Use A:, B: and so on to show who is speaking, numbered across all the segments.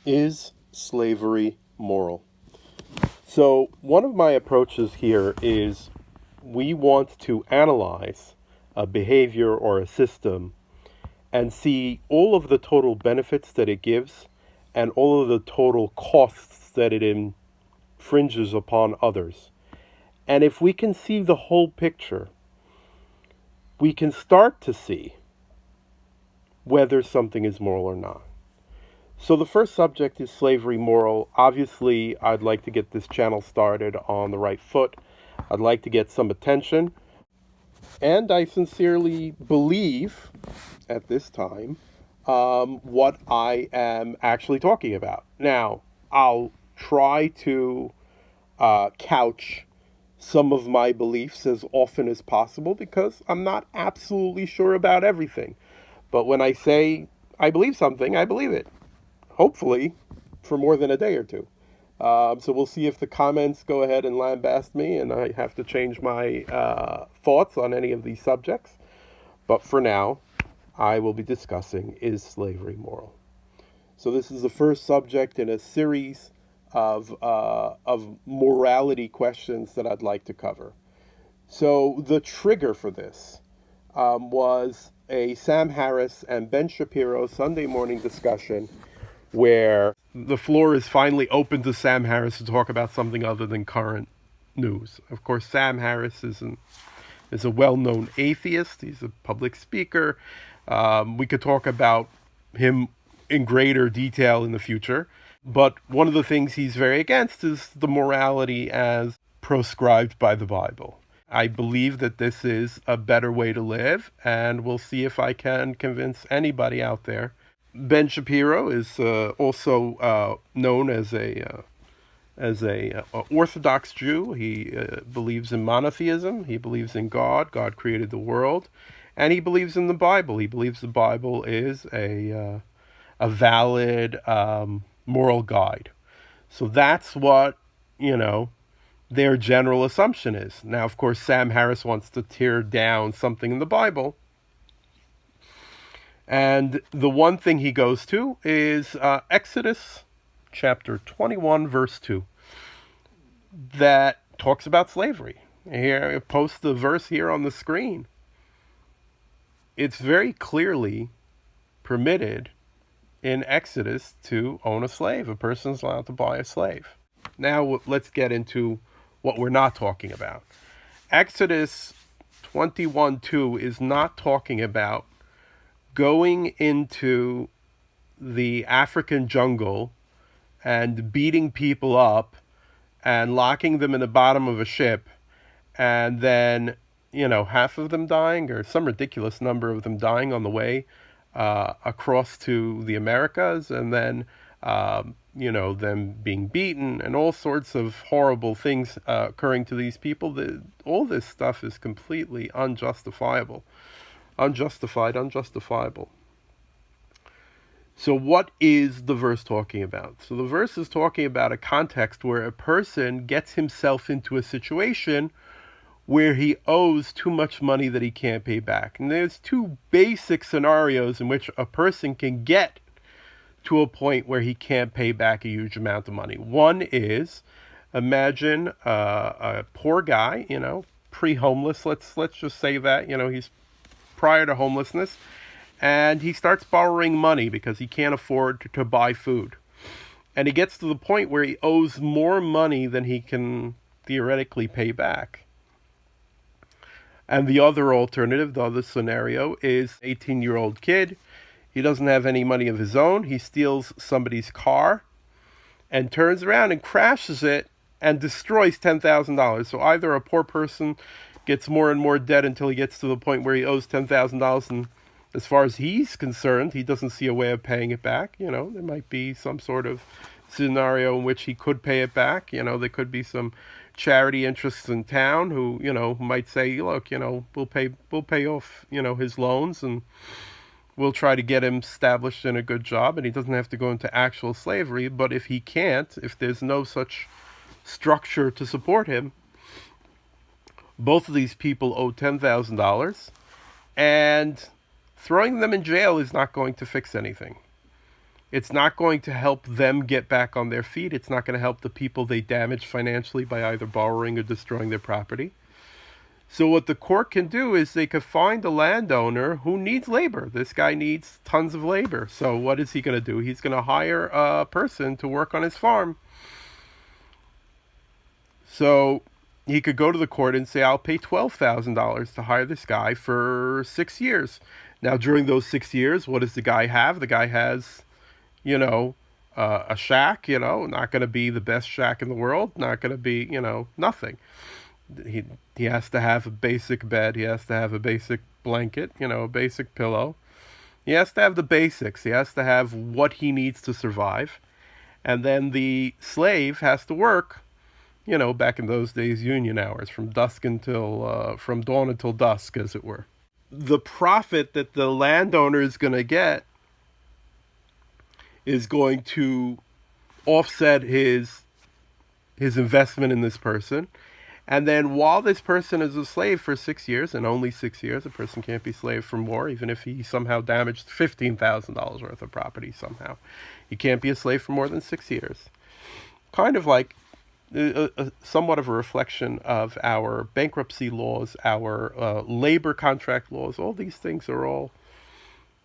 A: Is slavery moral? So, one of my approaches here is we want to analyze a behavior or a system and see all of the total benefits that it gives and all of the total costs that it infringes upon others. And if we can see the whole picture, we can start to see whether something is moral or not. So the first subject is slavery moral. Obviously, I'd like to get this channel started on the right foot. I'd like to get some attention. And I sincerely believe at this time what I am actually talking about. Now, I'll try to couch some of my beliefs as often as possible because I'm not absolutely sure about everything. But when I say I believe something, I believe it. Hopefully for more than a day or two. So we'll see if the comments go ahead and lambast me and I have to change my thoughts on any of these subjects. But for now, I will be discussing, is slavery moral? So this is the first subject in a series of morality questions that I'd like to cover. So the trigger for this was a Sam Harris and Ben Shapiro Sunday morning discussion where the floor is finally open to Sam Harris to talk about something other than current news. Of course, Sam Harris is a well-known atheist. He's a public speaker. We could talk about him in greater detail in the future. But one of the things he's very against is the morality as proscribed by the Bible. I believe that this is a better way to live, and we'll see if I can convince anybody out there. Ben Shapiro is also known as a Orthodox Jew. He believes in monotheism. He believes in God. God created the world, and he believes in the Bible. He believes the Bible is a valid moral guide. So that's what their general assumption is. Now, of course, Sam Harris wants to tear down something in the Bible. And the one thing he goes to is Exodus chapter 21, verse 2, that talks about slavery. Here, I post the verse here on the screen. It's very clearly permitted in Exodus to own a slave. A person's allowed to buy a slave. Now, let's get into what we're not talking about. Exodus 21:2 is not talking about going into the African jungle and beating people up and locking them in the bottom of a ship and then, half of them dying or some ridiculous number of them dying on the way across to the Americas, and then, them being beaten and all sorts of horrible things occurring to these people. All this stuff is completely unjustifiable. Unjustifiable. So what is the verse talking about? So the verse is talking about a context where a person gets himself into a situation where he owes too much money that he can't pay back. And there's two basic scenarios in which a person can get to a point where he can't pay back a huge amount of money. One is, imagine a poor guy, pre-homeless. Let's just say that, he's prior to homelessness, and he starts borrowing money because he can't afford to buy food. And he gets to the point where he owes more money than he can theoretically pay back. And the other alternative, the other scenario, is 18-year-old kid. He doesn't have any money of his own. He steals somebody's car and turns around and crashes it and destroys $10,000. So either a poor person gets more and more debt until he gets to the point where he owes $10,000, and as far as he's concerned, he doesn't see a way of paying it back. There might be some sort of scenario in which he could pay it back. There could be some charity interests in town who, might say, look, we'll pay off, his loans, and we'll try to get him established in a good job, and he doesn't have to go into actual slavery. But if he can't, if there's no such structure to support him, both of these people owe $10,000, and throwing them in jail is not going to fix anything. It's not going to help them get back on their feet. It's not going to help the people they damaged financially by either borrowing or destroying their property. So what the court can do is they could find a landowner who needs labor. This guy needs tons of labor. So what is he going to do? He's going to hire a person to work on his farm. So he could go to the court and say, I'll pay $12,000 to hire this guy for 6 years. Now, during those 6 years, what does the guy have? The guy has, you know, a shack, not going to be the best shack in the world, not going to be, nothing. He, he has to have a basic bed. He has to have a basic blanket, a basic pillow. He has to have the basics. He has to have what he needs to survive. And then the slave has to work, back in those days, union hours, from from dawn until dusk, as it were. The profit that the landowner is going to get is going to offset his investment in this person. And then while this person is a slave for 6 years, and only 6 years, a person can't be slave for more, even if he somehow damaged $15,000 worth of property somehow. He can't be a slave for more than 6 years. Kind of like somewhat of a reflection of our bankruptcy laws, our labor contract laws. All these things are all,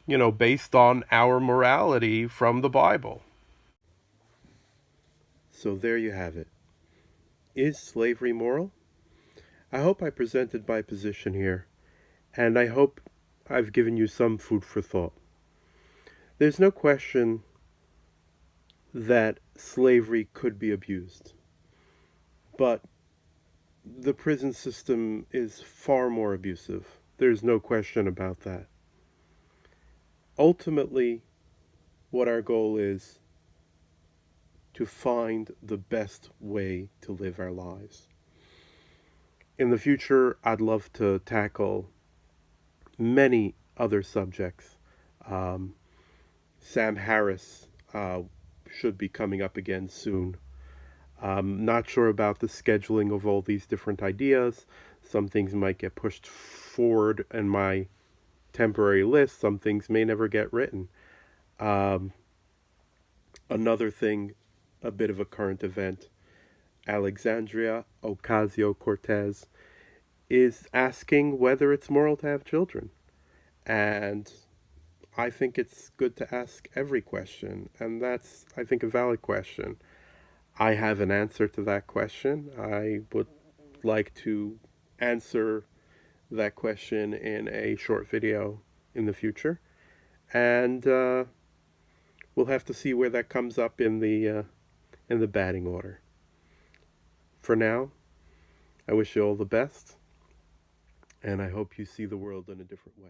A: based on our morality from the Bible. So there you have it. Is slavery moral? I hope I presented my position here, and I hope I've given you some food for thought. There's no question that slavery could be abused, but the prison system is far more abusive. There's no question about that. Ultimately, what our goal is to find the best way to live our lives. In the future, I'd love to tackle many other subjects. Sam Harris should be coming up again soon. I'm not sure about the scheduling of all these different ideas. Some things might get pushed forward in my temporary list. Some things may never get written. Another thing, a bit of a current event. Alexandria Ocasio-Cortez is asking whether it's moral to have children. And I think it's good to ask every question. And that's, I think, a valid question. I have an answer to that question. I would like to answer that question in a short video in the future. And we'll have to see where that comes up in the batting order. For now, I wish you all the best, and I hope you see the world in a different way.